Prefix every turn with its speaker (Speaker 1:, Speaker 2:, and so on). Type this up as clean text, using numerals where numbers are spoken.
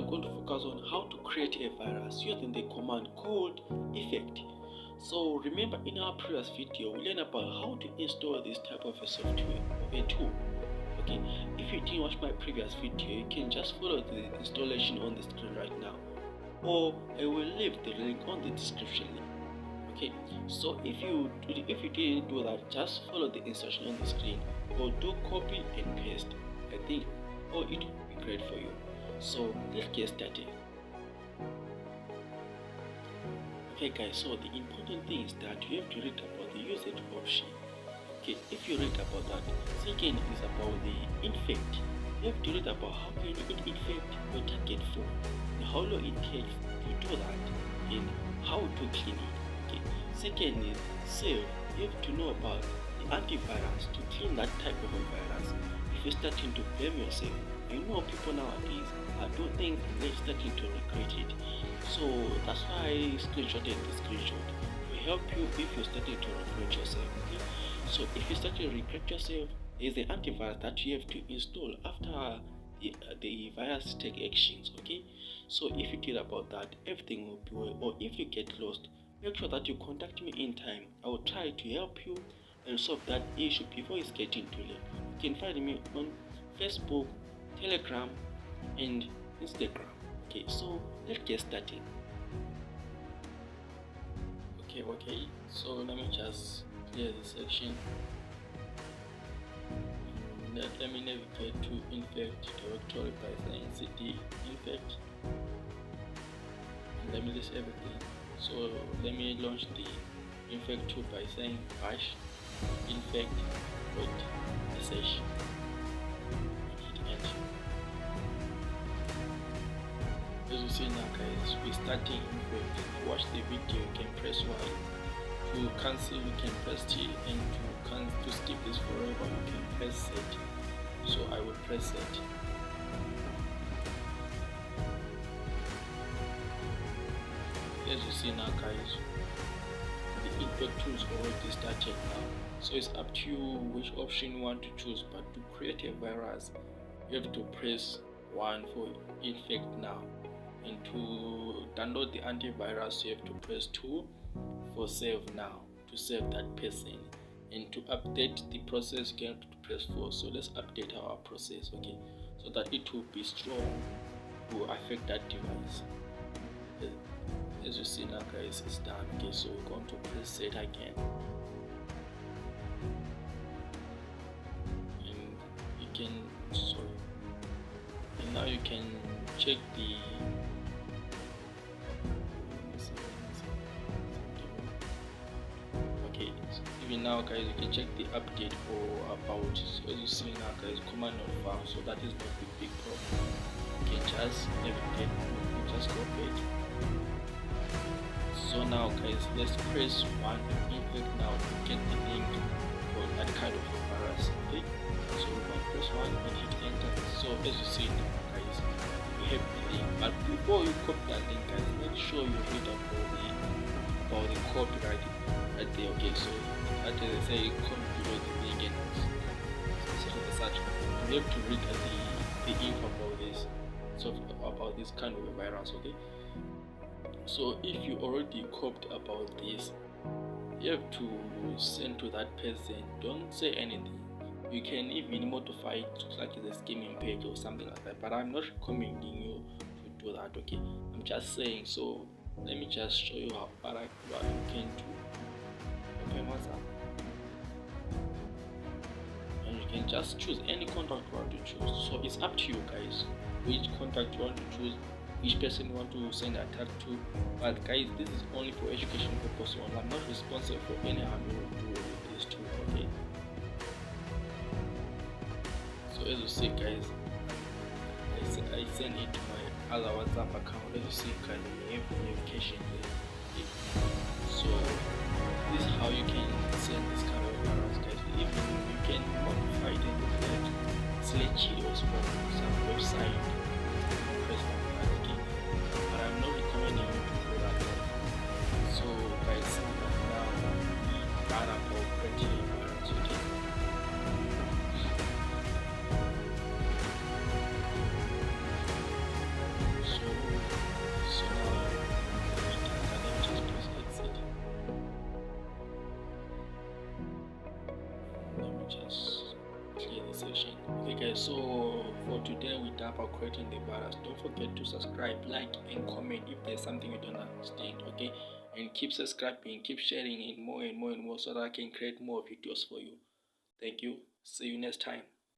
Speaker 1: are going to focus on how to create a virus using the command called effect. So remember, in our previous video we learned about how to install this type of a software or a tool. Okay, if you didn't watch my previous video, you can just follow the installation on the screen right now, or I will leave the link on the description link. Okay, so if you didn't do that, just follow the instruction on the screen or do copy and paste. I think it will be great for you. So let's get started. Okay guys, so the important thing is that you have to read about the usage option. Okay, if you read about that, second is about the infect. You have to read about how can it infect your target phone and how long it takes to do that and how to clean it. Okay, second is save. You have to know about the antivirus to clean that type of a virus. If you're starting to blame yourself, I know people nowadays are doing things and they're starting to regret it. So that's why I screenshotted the screenshot to help you if you're starting to regret yourself. Okay? So if you start to regret yourself, there is an antivirus that you have to install after the virus take actions. Okay, so if you did about that, everything will be well. Or if you get lost, make sure that you contact me in time. I will try to help you and solve that issue before it's getting too late. You can find me on Facebook, Telegram and Instagram. Okay, so let's get started. Okay, so let me just clear this section. Let me navigate to infect directory by saying cd infect, and let me list everything. So let me launch the infect tool by saying bash infect.sh. As you see now guys, we're starting infect. Watch the video, you can press Y. To cancel you can press T, and to skip this forever you can press set. So I will press set. As you see now guys, the infect tool is already started now. So it's up to you which option you want to choose, but to create a virus you have to press 1 for infect now, and to download the antivirus you have to press 2 for save now, to save that person, and to update the process you have to press 4. So let's update our process, okay, so that it will be strong to affect that device. As you see now guys, it's done. Okay, so we're going to press set again, and you can and now you can check the even now guys, you can check the update or about. So as you see now guys, command not found, so that is not the big problem. You can just navigate, you can just copy it. So now guys, let's press 1 to infect now to get the link for that kind of a virus. Okay, so we're going to press 1 and hit enter. So as you see now guys, we have the link, but before you copy that link guys, make sure you read about the copyright right there. Okay, so as I say, comment below the link and search. You have to read the info about this, so about this kind of a virus. Okay, so if you already copied about this, you have to send to that person. Don't say anything. You can even modify it like it's a scheming page or something like that, but I'm not recommending you to do that. Okay, I'm just saying. So let me just show you what you can do. Open WhatsApp, and you can just choose any contact you want to choose. So it's up to you guys which contact you want to choose, which person you want to send a tag to. But guys, this is only for education purpose only. I'm not responsible for any harm you will do with this tool. Okay, so as you see guys, I send it to my other WhatsApp account. As you see guys, we have notification there. Okay. So this is how you can send this kind of virus guys. Even you can modify it like Sledgy or some website, okay, but I'm not recommending you to do that. So guys, now we learn about creating a virus. Okay, so so for today we talk about creating the balance. Don't forget to subscribe, like, and comment if there's something you don't understand. Okay, and keep subscribing, keep sharing, and more and more and more, so that I can create more videos for you. Thank you. See you next time.